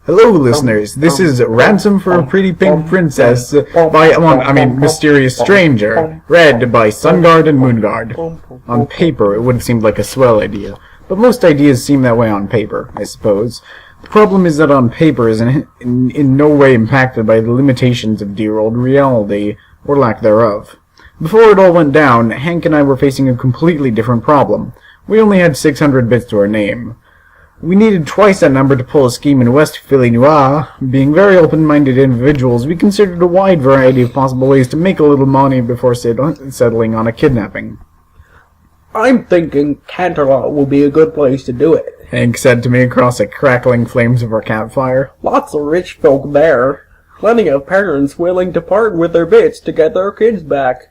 Hello, listeners. This is Ransom for a Pretty Pink Princess by, Mysterious Stranger, read by Sunguard and Moonguard. On paper, it would have seemed like a swell idea, but most ideas seem that way on paper, I suppose. The problem is that on paper is in no way impacted by the limitations of dear old reality, or lack thereof. Before it all went down, Hank and I were facing a completely different problem. We only had 600 bits to our name. We needed twice that number to pull a scheme in West Philly Noir. Being very open-minded individuals, we considered a wide variety of possible ways to make a little money before settling on a kidnapping. I'm thinking Canterlot will be a good place to do it, Hank said to me across the crackling flames of our campfire. Lots of rich folk there. Plenty of parents willing to part with their bits to get their kids back.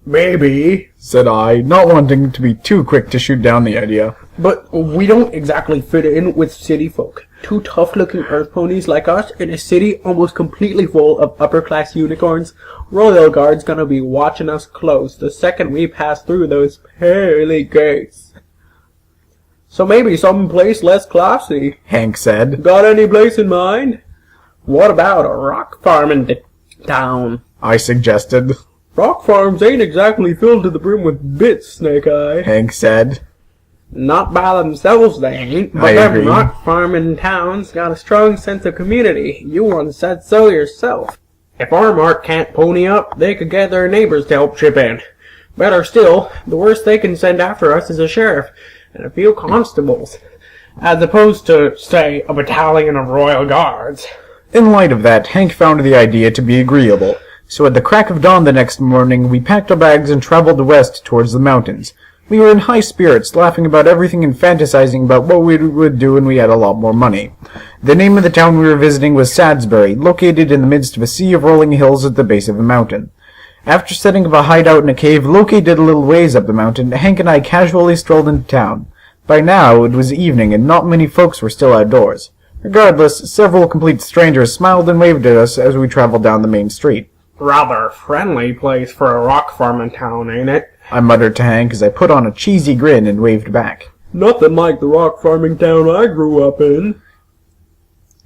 Maybe, said I, not wanting to be too quick to shoot down the idea. But we don't exactly fit in with city folk. Two tough-looking earth ponies like us in a city almost completely full of upper-class unicorns. Royal Guard's gonna be watching us close the second we pass through those pearly gates. So maybe some place less classy, Hank said. Got any place in mind? What about a rock farming town? I suggested. Rock farms ain't exactly filled to the brim with bits, Snake Eye, Hank said. Not by themselves they ain't, but them rock farming towns got a strong sense of community. You once said so yourself. If our mark can't pony up, they could get their neighbors to help chip in. Better still, the worst they can send after us is a sheriff and a few constables, as opposed to, say, a battalion of Royal Guards. In light of that, Hank found the idea to be agreeable. So at the crack of dawn the next morning, we packed our bags and traveled west towards the mountains. We were in high spirits, laughing about everything and fantasizing about what we would do when we had a lot more money. The name of the town we were visiting was Sadsbury, located in the midst of a sea of rolling hills at the base of a mountain. After setting up a hideout in a cave located a little ways up the mountain, Hank and I casually strolled into town. By now, it was evening, and not many folks were still outdoors. Regardless, several complete strangers smiled and waved at us as we traveled down the main street. Rather friendly place for a rock farming town, ain't it? I muttered to Hank as I put on a cheesy grin and waved back. Nothing like the rock farming town I grew up in,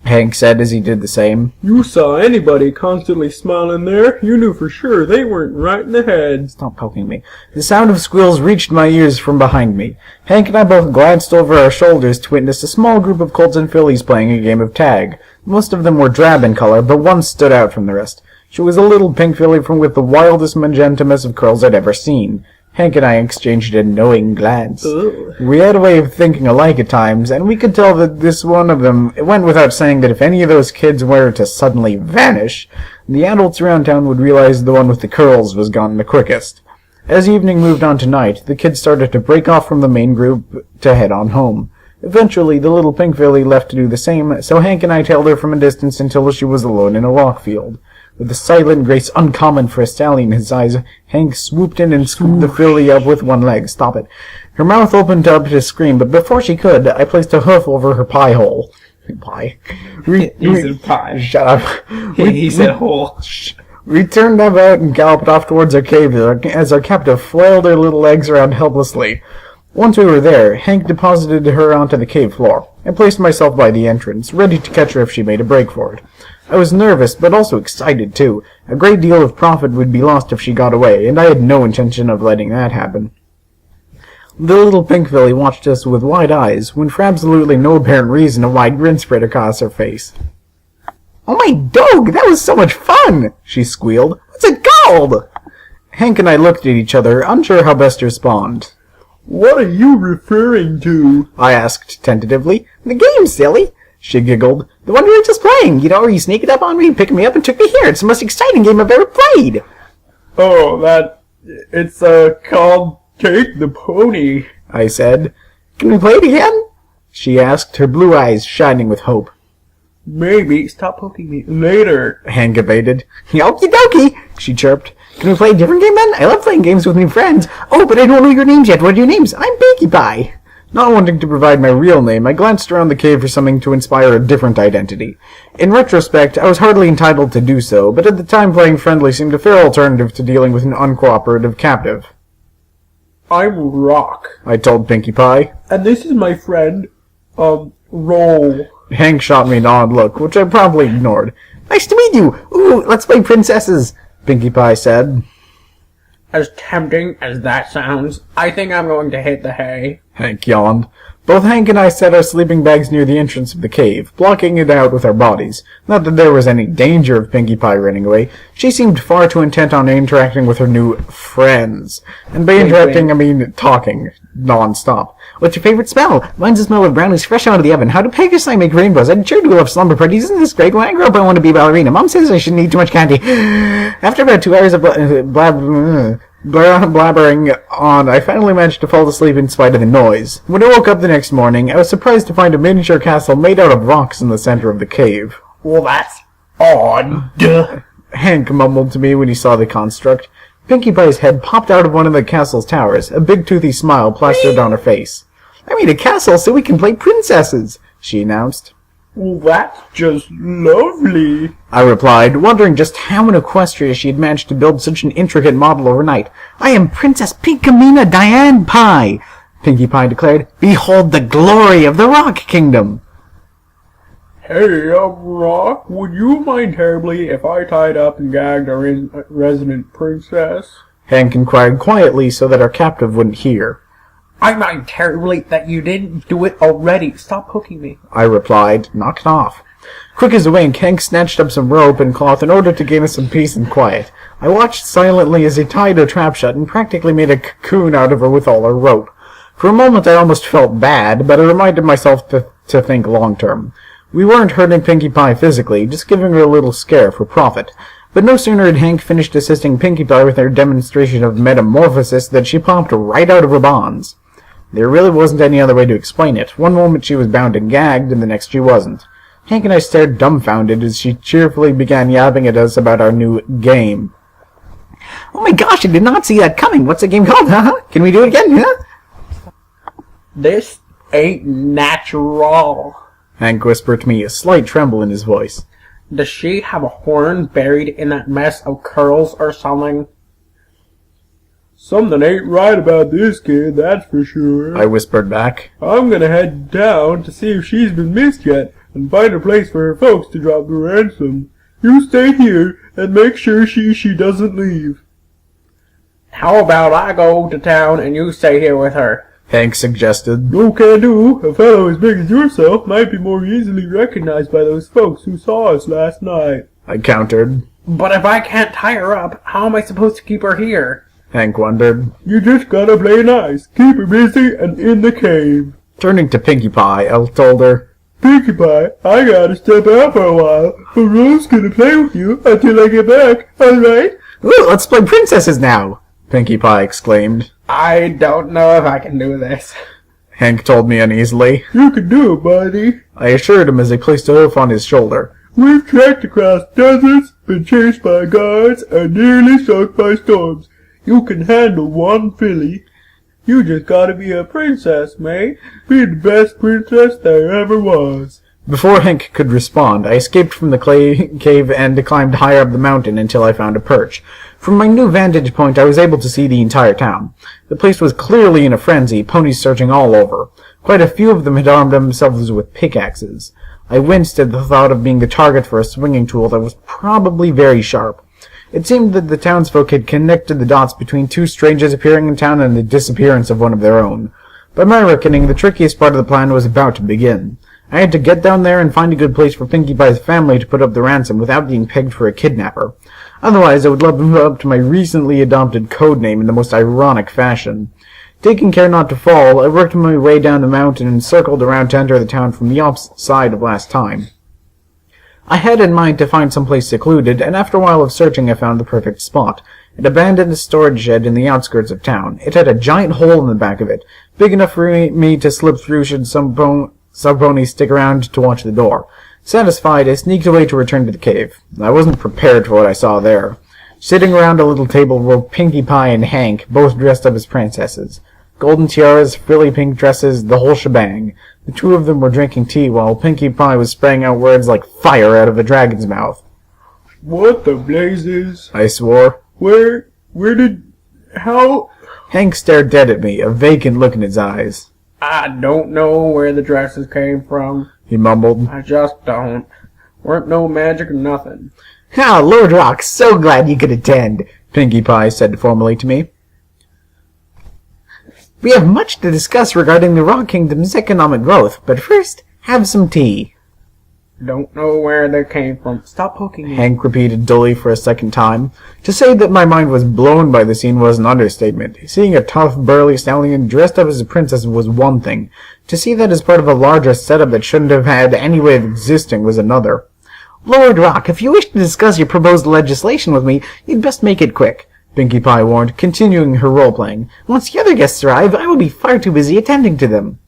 Hank said as he did the same. You saw anybody constantly smiling there, you knew for sure they weren't right in the head. Stop poking me. The sound of squeals reached my ears from behind me. Hank and I both glanced over our shoulders to witness a small group of colts and fillies playing a game of tag. Most of them were drab in color, but one stood out from the rest. She was a little pink filly with the wildest magenta mess of curls I'd ever seen. Hank and I exchanged a knowing glance. Ugh. We had a way of thinking alike at times, and we could tell that this one of them, it went without saying that if any of those kids were to suddenly vanish, the adults around town would realize the one with the curls was gone the quickest. As evening moved on to night, the kids started to break off from the main group to head on home. Eventually, the little pink filly left to do the same, so Hank and I tailed her from a distance until she was alone in a rock field. With a silent grace uncommon for a stallion in his eyes, Hank swooped in and scooped the filly up with one leg. Stop it. Her mouth opened up to scream, but before she could, I placed a hoof over her pie hole. Pie? He said pie. Shut up. He said hole. We turned about and galloped off towards our cave as our captive flailed her little legs around helplessly. Once we were there, Hank deposited her onto the cave floor. I placed myself by the entrance, ready to catch her if she made a break for it. I was nervous, but also excited, too. A great deal of profit would be lost if she got away, and I had no intention of letting that happen. The little pink filly watched us with wide eyes, when for absolutely no apparent reason a wide grin spread across her face. "Oh my dog, that was so much fun!" she squealed. "What's it called?" Hank and I looked at each other, unsure how best to respond. What are you referring to? I asked tentatively. "The game, silly," she giggled. "The one we were just playing, where you sneaked up on me and picked me up and took me here. It's the most exciting game I've ever played." Oh, it's called Take the Pony, I said. "Can we play it again?" she asked, her blue eyes shining with hope. "Maybe. Stop poking me. Later," Hank evaded. "Okie dokie," she chirped. "Can we play a different game then? I love playing games with new friends. Oh, but I don't know your names yet. What are your names?" "I'm Pinkie Pie." Not wanting to provide my real name, I glanced around the cave for something to inspire a different identity. In retrospect, I was hardly entitled to do so, but at the time playing friendly seemed a fair alternative to dealing with an uncooperative captive. "I'm Rock," I told Pinkie Pie. "and this is my friend, Roll." Hank shot me an odd look, which I promptly ignored. Nice to meet you! Ooh, let's play princesses, Pinkie Pie said. As tempting as that sounds, I think I'm going to hit the hay. Hank yawned. Both Hank and I set our sleeping bags near the entrance of the cave, blocking it out with our bodies. Not that there was any danger of Pinkie Pie running away. She seemed far too intent on interacting with her new friends. And by interacting, I mean talking non-stop. What's your favorite smell? Mine's the smell of brownies fresh out of the oven. How do Pegasus make rainbows? I'd sure do love slumber parties. Isn't this great? When I grow up, I want to be a ballerina. Mom says I shouldn't eat too much candy. After about 2 hours of blabbering on, I finally managed to fall asleep in spite of the noise. When I woke up the next morning, I was surprised to find a miniature castle made out of rocks in the center of the cave. Well, that's odd. Hank mumbled to me when he saw the construct. Pinkie Pie's head popped out of one of the castle's towers, a big toothy smile plastered on her face. I made a castle so we can play princesses, she announced. Well, that's just lovely, I replied, wondering just how in Equestria she had managed to build such an intricate model overnight. I am Princess Pinkamena Diane Pie, Pinkie Pie declared. Behold the glory of the Rock Kingdom. Hey, Rock, would you mind terribly if I tied up and gagged our resident princess? Hank inquired quietly so that our captive wouldn't hear. I mind terribly that you didn't do it already. Stop hooking me, I replied, knock it off. Quick as a wink, Hank snatched up some rope and cloth in order to gain us some peace and quiet. I watched silently as he tied her trap shut and practically made a cocoon out of her with all her rope. For a moment I almost felt bad, but I reminded myself to think long term. We weren't hurting Pinkie Pie physically, just giving her a little scare for profit. But no sooner had Hank finished assisting Pinkie Pie with her demonstration of metamorphosis than she popped right out of her bonds. There really wasn't any other way to explain it. One moment she was bound and gagged, and the next she wasn't. Hank and I stared dumbfounded as she cheerfully began yapping at us about our new game. Oh my gosh, I did not see that coming. What's the game called, huh? Can we do it again, huh? This ain't natural, Hank whispered to me, a slight tremble in his voice. Does she have a horn buried in that mess of curls or something? Something ain't right about this kid, that's for sure, I whispered back. I'm gonna head down to see if she's been missed yet, and find a place for her folks to drop the ransom. You stay here, and make sure she doesn't leave. How about I go to town, and you stay here with her? Hank suggested. No can do. A fellow as big as yourself might be more easily recognized by those folks who saw us last night, I countered. But if I can't tie her up, how am I supposed to keep her here? Hank wondered. You just gotta play nice. Keep her busy and in the cave. Turning to Pinkie Pie, I told her, Pinkie Pie, I gotta step out for a while, but Rose's gonna play with you until I get back, alright? Ooh, let's play princesses now, Pinkie Pie exclaimed. I don't know if I can do this, Hank told me uneasily. You can do it, buddy, I assured him as I placed a hoof on his shoulder. We've trekked across deserts, been chased by guards, and nearly struck by storms. You can handle one filly. You just gotta be a princess, mate. Be the best princess there ever was. Before Hank could respond, I escaped from the clay cave and climbed higher up the mountain until I found a perch. From my new vantage point, I was able to see the entire town. The place was clearly in a frenzy, ponies searching all over. Quite a few of them had armed themselves with pickaxes. I winced at the thought of being the target for a swinging tool that was probably very sharp. It seemed that the townsfolk had connected the dots between two strangers appearing in town and the disappearance of one of their own. By my reckoning, the trickiest part of the plan was about to begin. I had to get down there and find a good place for Pinkie Pie's family to put up the ransom without being pegged for a kidnapper. Otherwise, I would live up to my recently adopted code name in the most ironic fashion. Taking care not to fall, I worked my way down the mountain and circled around to enter the town from the opposite side of last time. I had in mind to find some place secluded, and after a while of searching I found the perfect spot. An abandoned storage shed in the outskirts of town. It had a giant hole in the back of it, big enough for me to slip through should some ponies stick around to watch the door. Satisfied, I sneaked away to return to the cave. I wasn't prepared for what I saw there. Sitting around a little table were Pinkie Pie and Hank, both dressed up as princesses. Golden tiaras, frilly pink dresses, the whole shebang. The two of them were drinking tea while Pinkie Pie was spraying out words like fire out of a dragon's mouth. What the blazes? I swore. How? Hank stared dead at me, a vacant look in his eyes. I don't know where the dresses came from. he mumbled. I just don't. Weren't no magic or nothing. Ah, Lord Rock, so glad you could attend, Pinkie Pie said formally to me. We have much to discuss regarding the Rock Kingdom's economic growth, but first, have some tea. Don't know where they came from. Stop poking me. Hank repeated dully for a second time. To say that my mind was blown by the scene was an understatement. Seeing a tough, burly stallion dressed up as a princess was one thing. To see that as part of a larger setup that shouldn't have had any way of existing was another. Lord Rock, if you wish to discuss your proposed legislation with me, you'd best make it quick, Pinkie Pie warned, continuing her role-playing. Once the other guests arrive, I will be far too busy attending to them.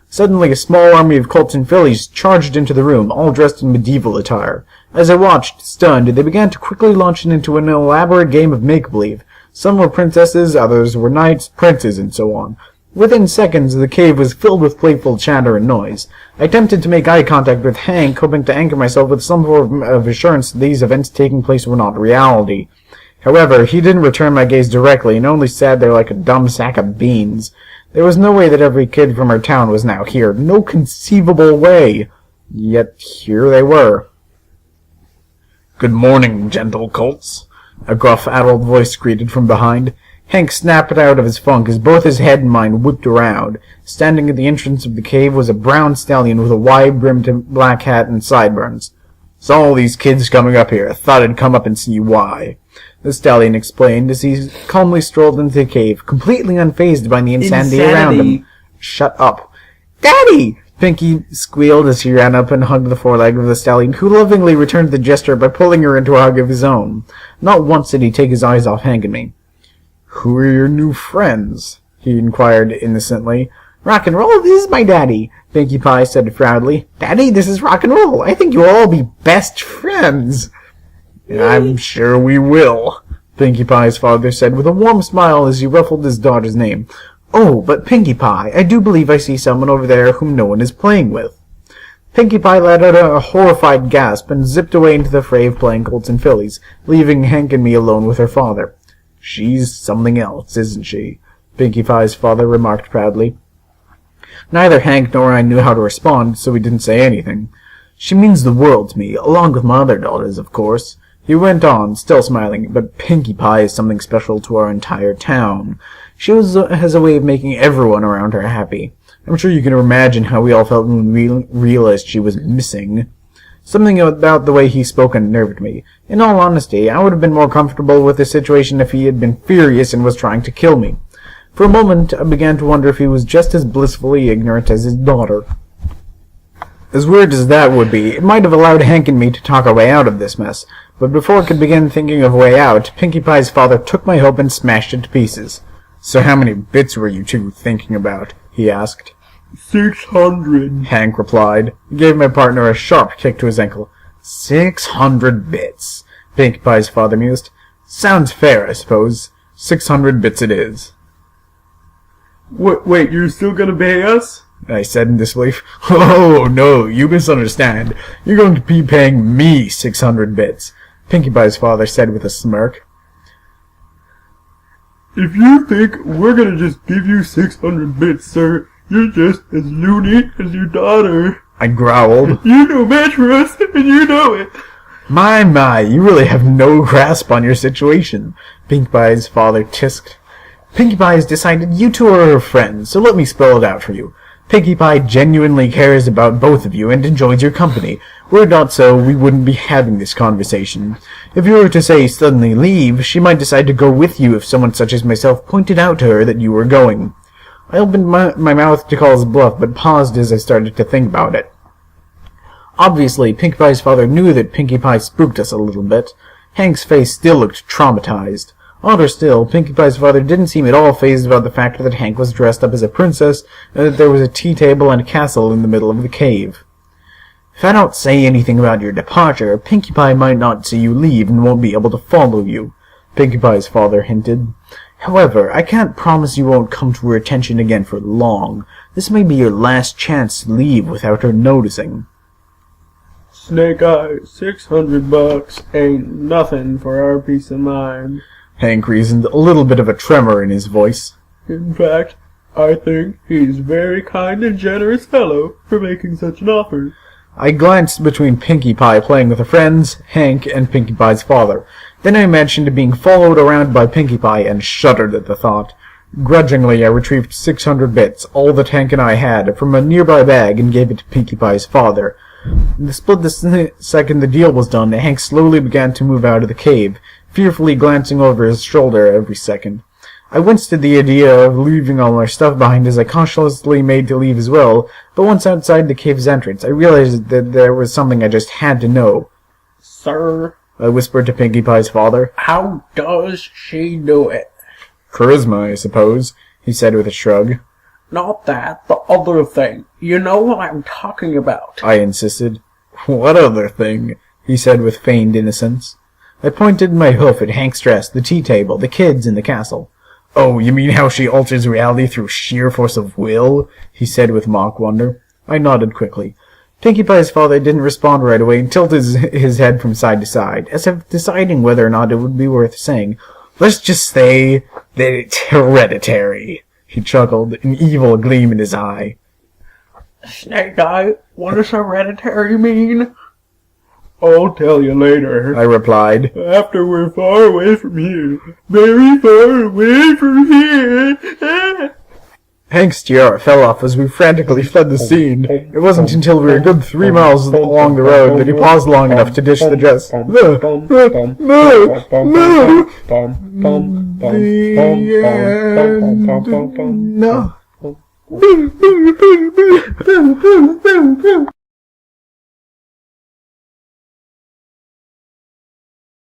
Suddenly, a small army of colts and fillies charged into the room, all dressed in medieval attire. As I watched, stunned, they began to quickly launch into an elaborate game of make-believe. Some were princesses, others were knights, princes, and so on. Within seconds, the cave was filled with playful chatter and noise. I attempted to make eye contact with Hank, hoping to anchor myself with some form of assurance that these events taking place were not reality. However, he didn't return my gaze directly, and only sat there like a dumb sack of beans. There was no way that every kid from our town was now here. No conceivable way. Yet here they were. Good morning, gentle colts, a gruff adult voice greeted from behind. Hank snapped out of his funk as both his head and mine whipped around. Standing at the entrance of the cave was a brown stallion with a wide-brimmed black hat and sideburns. Saw all these kids coming up here. Thought I'd come up and see why. The stallion explained as he calmly strolled into the cave, completely unfazed by the insanity around him. Shut up. Daddy! Pinkie squealed as he ran up and hugged the foreleg of the stallion, who lovingly returned the gesture by pulling her into a hug of his own. Not once did he take his eyes off Hank and me. Who are your new friends? He inquired innocently. Rock and roll, this is my daddy, Pinkie Pie said proudly. Daddy, this is rock and roll. I think you'll all be best friends. I'm sure we will, Pinkie Pie's father said with a warm smile as he ruffled his daughter's name. Oh, but Pinkie Pie, I do believe I see someone over there whom no one is playing with. Pinkie Pie let out a horrified gasp and zipped away into the fray of playing colts and fillies, leaving Hank and me alone with her father. She's something else, isn't she? Pinkie Pie's father remarked proudly. Neither Hank nor I knew how to respond, so we didn't say anything. She means the world to me, along with my other daughters, of course. He went on, still smiling, but Pinkie Pie is something special to our entire town. She has a way of making everyone around her happy. I'm sure you can imagine how we all felt when we realized she was missing. Something about the way he spoke unnerved me. In all honesty, I would have been more comfortable with the situation if he had been furious and was trying to kill me. For a moment, I began to wonder if he was just as blissfully ignorant as his daughter. As weird as that would be, it might have allowed Hank and me to talk our way out of this mess, but before I could begin thinking of a way out, Pinkie Pie's father took my hope and smashed it to pieces. So how many bits were you two thinking about? He asked. 600, Hank replied. He gave my partner a sharp kick to his ankle. 600 bits, Pinkie Pie's father mused. Sounds fair, I suppose. 600 bits it is. Wait, you're still gonna pay us? I said in disbelief. Oh, no, you misunderstand. You're going to be paying me 600 bits, Pinkie Pie's father said with a smirk. If you think we're gonna just give you 600 bits, sir, you're just as loony as your daughter. I growled. You're no match for us, and you know it. My, you really have no grasp on your situation, Pinkie Pie's father tisked. Pinkie Pie has decided you two are her friends, so let me spell it out for you. Pinkie Pie genuinely cares about both of you and enjoys your company. Were it not so, we wouldn't be having this conversation. If you were to say suddenly leave, she might decide to go with you if someone such as myself pointed out to her that you were going. I opened my mouth to call his bluff, but paused as I started to think about it. Obviously, Pinkie Pie's father knew that Pinkie Pie spooked us a little bit. Hank's face still looked traumatized. Odder still, Pinkie Pie's father didn't seem at all fazed about the fact that Hank was dressed up as a princess, and that there was a tea table and a castle in the middle of the cave. If I don't say anything about your departure, Pinkie Pie might not see you leave and won't be able to follow you, Pinkie Pie's father hinted. However, I can't promise you won't come to her attention again for long. This may be your last chance to leave without her noticing. Snake Eyes, $600 ain't nothing for our peace of mind, Hank reasoned, a little bit of a tremor in his voice. In fact, I think he's a very kind and generous fellow for making such an offer. I glanced between Pinkie Pie playing with her friends, Hank, and Pinkie Pie's father. Then I imagined being followed around by Pinkie Pie and shuddered at the thought. Grudgingly, I retrieved 600 bits, all that Hank and I had, from a nearby bag and gave it to Pinkie Pie's father. The split the second the deal was done, Hank slowly began to move out of the cave, fearfully glancing over his shoulder every second. I winced at the idea of leaving all our stuff behind as I cautiously made to leave as well, but once outside the cave's entrance, I realized that there was something I just had to know. Sir, I whispered to Pinkie Pie's father. How does she do it? Charisma, I suppose, he said with a shrug. Not that, the other thing. You know what I'm talking about. I insisted. What other thing? He said with feigned innocence. I pointed my hoof at Hank's dress, the tea table, the kids, and the castle. Oh, you mean how she alters reality through sheer force of will? He said with mock wonder. I nodded quickly. Pinkie Pie's father didn't respond right away and tilted his head from side to side, as if deciding whether or not it would be worth saying. Let's just say that it's hereditary. He chuckled, an evil gleam in his eye. Snake Eye, what does hereditary mean? I'll tell you later, I replied. After we're far away from here. Very far away from here. Hank's tiara fell off as we frantically fled the scene. It wasn't until we were a good 3 miles along the road that he paused long enough to dish the dress. No! The end. No.